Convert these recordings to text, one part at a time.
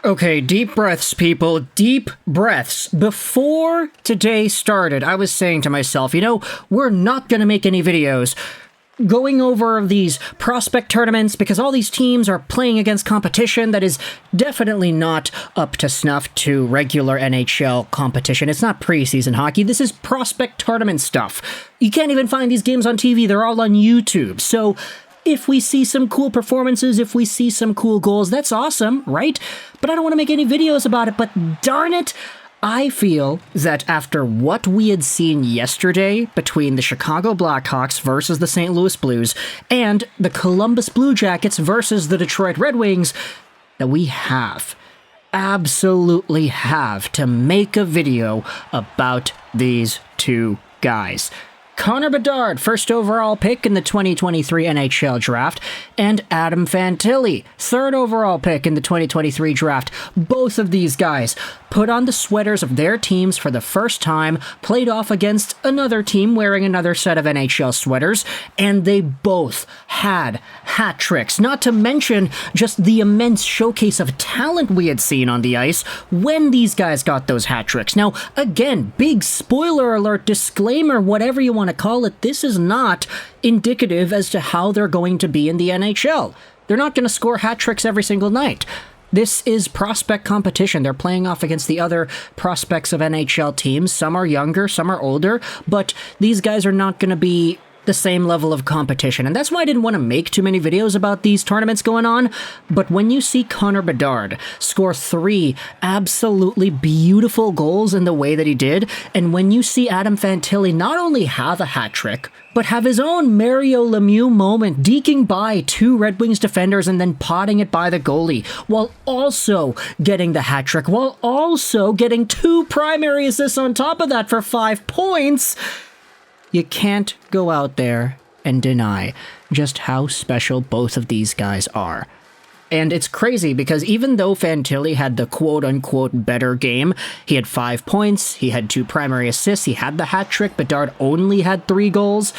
Okay, deep breaths, people. Deep breaths. Before today started, I was saying to myself, we're not going to make any videos going over these prospect tournaments because all these teams are playing against competition that is definitely not up to snuff to regular NHL competition. It's not preseason hockey. This is prospect tournament stuff. You can't even find these games on TV. They're all on YouTube. So if we see some cool performances, if we see some cool goals, that's awesome, right? But I don't want to make any videos about it, but darn it, I feel that after what we had seen yesterday between the Chicago Blackhawks versus the St. Louis Blues and the Columbus Blue Jackets versus the Detroit Red Wings, that we absolutely have to make a video about these two guys. Connor Bedard, first overall pick in the 2023 NHL Draft, and Adam Fantilli, third overall pick in the 2023 Draft. Both of these guys put on the sweaters of their teams for the first time, played off against another team wearing another set of NHL sweaters, and they both had hat tricks, not to mention just the immense showcase of talent we had seen on the ice when these guys got those hat tricks. Now, again, big spoiler alert, disclaimer, whatever you want to call it, this is not indicative as to how they're going to be in the NHL. They're not going to score hat tricks every single night. This is prospect competition. They're playing off against the other prospects of NHL teams. Some are younger, some are older, but these guys are not going to be the same level of competition. And that's why I didn't want to make too many videos about these tournaments going on. But when you see Connor Bedard score 3 absolutely beautiful goals in the way that he did, and when you see Adam Fantilli not only have a hat trick, but have his own Mario Lemieux moment, deking by 2 Red Wings defenders and then potting it by the goalie, while also getting the hat trick, while also getting 2 primary assists on top of that for 5 points, you can't go out there and deny just how special both of these guys are. And it's crazy because even though Fantilli had the quote-unquote better game, he had 5 points, he had 2 primary assists, he had the hat trick, Bedard only had 3 goals.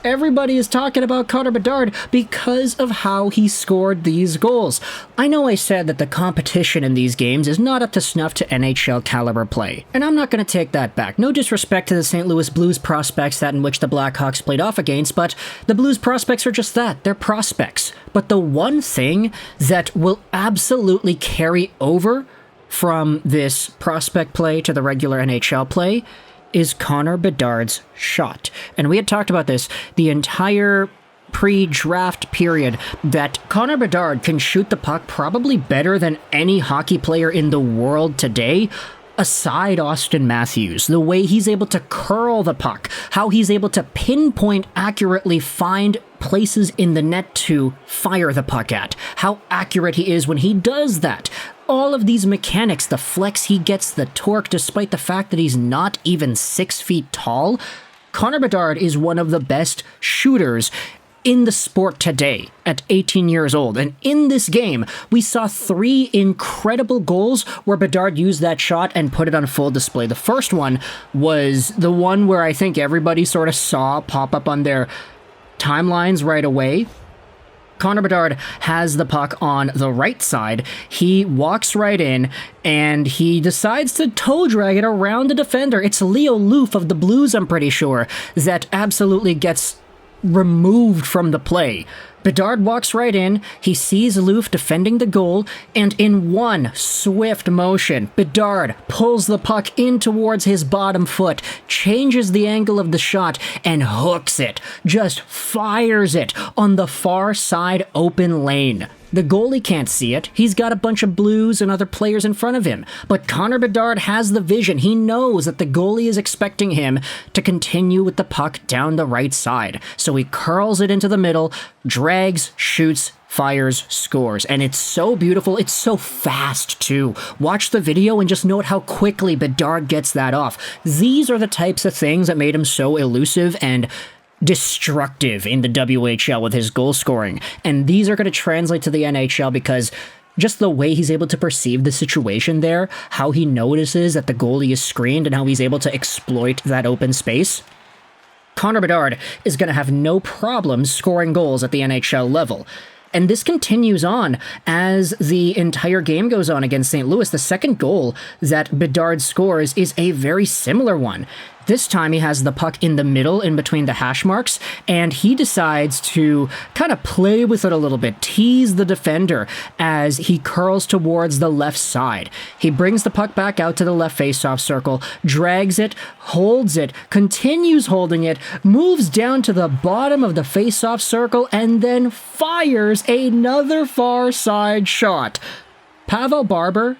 Everybody is talking about Connor Bedard because of how he scored these goals. I know I said that the competition in these games is not up to snuff to NHL caliber play, and I'm not going to take that back. No disrespect to the St. Louis Blues prospects that in which the Blackhawks played off against, but the Blues prospects are just that. They're prospects. But the one thing that will absolutely carry over from this prospect play to the regular NHL play is Connor Bedard's shot. And we had talked about this the entire pre-draft period, that Connor Bedard can shoot the puck probably better than any hockey player in the world today, aside Auston Matthews. The way he's able to curl the puck, how he's able to pinpoint accurately find places in the net to fire the puck at, how accurate he is when he does that. All of these mechanics, the flex he gets, the torque, despite the fact that he's not even 6 feet tall, Connor Bedard is one of the best shooters in the sport today at 18 years old. And in this game, we saw 3 incredible goals where Bedard used that shot and put it on full display. The first one was the one where I think everybody sort of saw pop up on their timelines right away. Connor Bedard has the puck on the right side. He walks right in, and he decides to toe drag it around the defender. It's Leo Loof of the Blues, I'm pretty sure, that absolutely gets removed from the play. Bedard walks right in, he sees Loof defending the goal, and in one swift motion, Bedard pulls the puck in towards his bottom foot, changes the angle of the shot, and hooks it, just fires it on the far side open lane. The goalie can't see it. He's got a bunch of Blues and other players in front of him. But Connor Bedard has the vision. He knows that the goalie is expecting him to continue with the puck down the right side. So he curls it into the middle, drags, shoots, fires, scores. And it's so beautiful. It's so fast, too. Watch the video and just note how quickly Bedard gets that off. These are the types of things that made him so elusive and destructive in the WHL with his goal scoring. And these are going to translate to the NHL because just the way he's able to perceive the situation there, how he notices that the goalie is screened and how he's able to exploit that open space. Connor Bedard is going to have no problems scoring goals at the NHL level. And this continues on as the entire game goes on against St. Louis. The second goal that Bedard scores is a very similar one. This time he has the puck in the middle, in between the hash marks, and he decides to kind of play with it a little bit, tease the defender as he curls towards the left side. He brings the puck back out to the left faceoff circle, drags it, holds it, continues holding it, moves down to the bottom of the faceoff circle, and then fires another far side shot. Pavel Barber,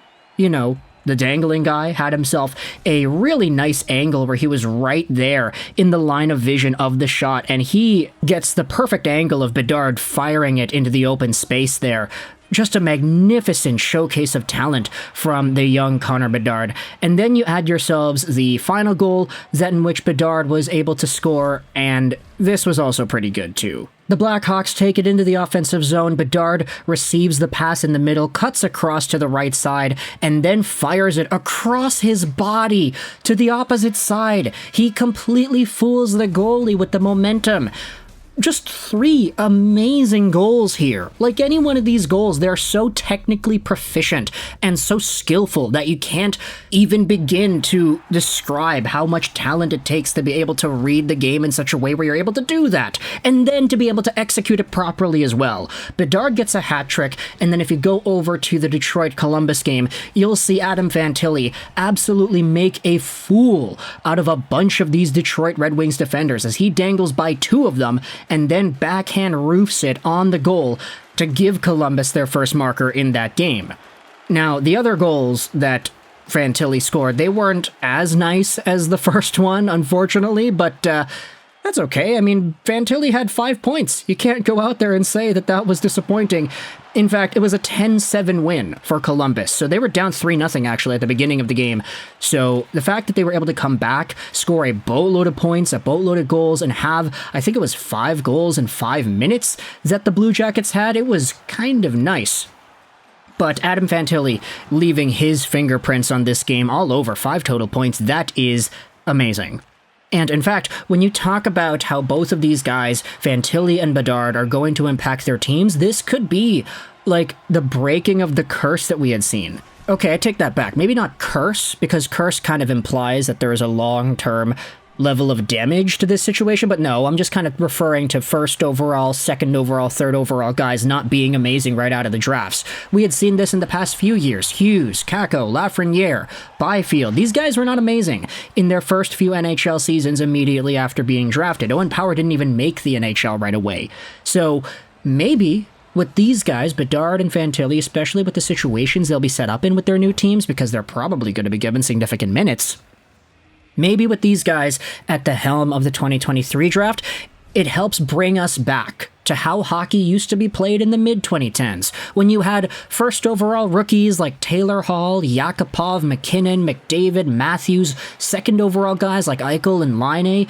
the dangling guy, had himself a really nice angle where he was right there in the line of vision of the shot, and he gets the perfect angle of Bedard firing it into the open space there. Just a magnificent showcase of talent from the young Connor Bedard. And then you add yourselves the final goal, that in which Bedard was able to score, and this was also pretty good too. The Blackhawks take it into the offensive zone. Bedard receives the pass in the middle, cuts across to the right side, and then fires it across his body to the opposite side. He completely fools the goalie with the momentum. Just 3 amazing goals here. Like any one of these goals, they're so technically proficient and so skillful that you can't even begin to describe how much talent it takes to be able to read the game in such a way where you're able to do that, and then to be able to execute it properly as well. Bedard gets a hat trick, and then if you go over to the Detroit-Columbus game, you'll see Adam Fantilli absolutely make a fool out of a bunch of these Detroit Red Wings defenders as he dangles by 2 of them and then backhand roofs it on the goal to give Columbus their first marker in that game. Now, the other goals that Fantilli scored, they weren't as nice as the first one, unfortunately, but that's okay. I mean, Fantilli had 5 points. You can't go out there and say that was disappointing. In fact, it was a 10-7 win for Columbus, so they were down 3-0 actually at the beginning of the game. So the fact that they were able to come back, score a boatload of points, a boatload of goals, and have, I think it was 5 goals in 5 minutes that the Blue Jackets had, it was kind of nice. But Adam Fantilli leaving his fingerprints on this game all over, 5 total points, that is amazing. And in fact, when you talk about how both of these guys, Fantilli and Bedard, are going to impact their teams, this could be like the breaking of the curse that we had seen. Okay, I take that back. Maybe not curse, because curse kind of implies that there is a long-term level of damage to this situation, but no, I'm just kind of referring to first overall, second overall, third overall guys not being amazing right out of the drafts. We had seen this in the past few years. Hughes, Kakko, Lafreniere, Byfield. These guys were not amazing in their first few NHL seasons immediately after being drafted. Owen Power didn't even make the NHL right away. So maybe with these guys, Bedard and Fantilli, especially with the situations they'll be set up in with their new teams, because they're probably going to be given significant minutes, maybe with these guys at the helm of the 2023 draft, it helps bring us back to how hockey used to be played in the mid-2010s, when you had first overall rookies like Taylor Hall, Yakupov, McKinnon, McDavid, Matthews, second overall guys like Eichel and Laine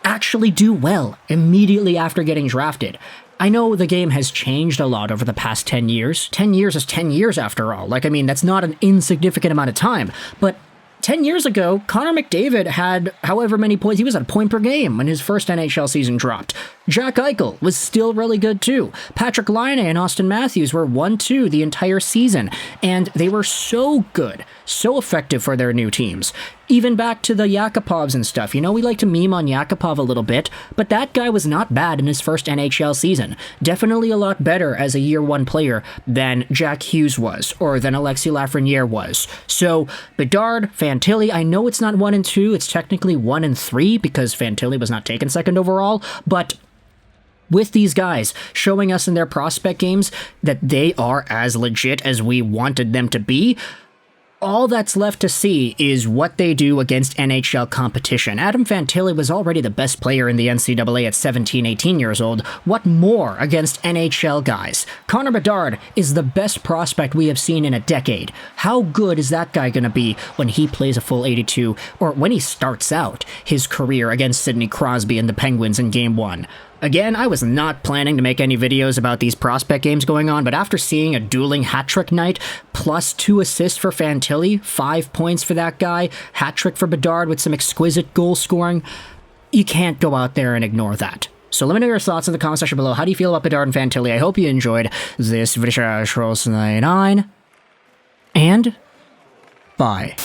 actually do well immediately after getting drafted. I know the game has changed a lot over the past 10 years. 10 years is 10 years after all. That's not an insignificant amount of time, but 10 years ago, Connor McDavid had however many points. He was at a point per game when his first NHL season dropped. Jack Eichel was still really good too. Patrick Laine and Austin Matthews were 1-2 the entire season, and they were so good, so effective for their new teams. Even back to the Yakupovs and stuff. We like to meme on Yakupov a little bit, but that guy was not bad in his first NHL season. Definitely a lot better as a year 1 player than Jack Hughes was, or than Alexis Lafreniere was. So, Bedard, Fantilli, I know it's not 1 and 2, it's technically 1 and 3 because Fantilli was not taken second overall, but with these guys showing us in their prospect games that they are as legit as we wanted them to be, all that's left to see is what they do against NHL competition. Adam Fantilli was already the best player in the NCAA at 17, 18 years old. What more against NHL guys? Connor Bedard is the best prospect we have seen in a decade. How good is that guy going to be when he plays a full 82, or when he starts out his career against Sidney Crosby and the Penguins in Game 1? Again, I was not planning to make any videos about these prospect games going on, but after seeing a dueling hat-trick night, plus 2 assists for Fantilli, 5 points for that guy, hat-trick for Bedard with some exquisite goal scoring, you can't go out there and ignore that. So let me know your thoughts in the comment section below. How do you feel about Bedard and Fantilli? I hope you enjoyed this video. Trolls 99, and bye.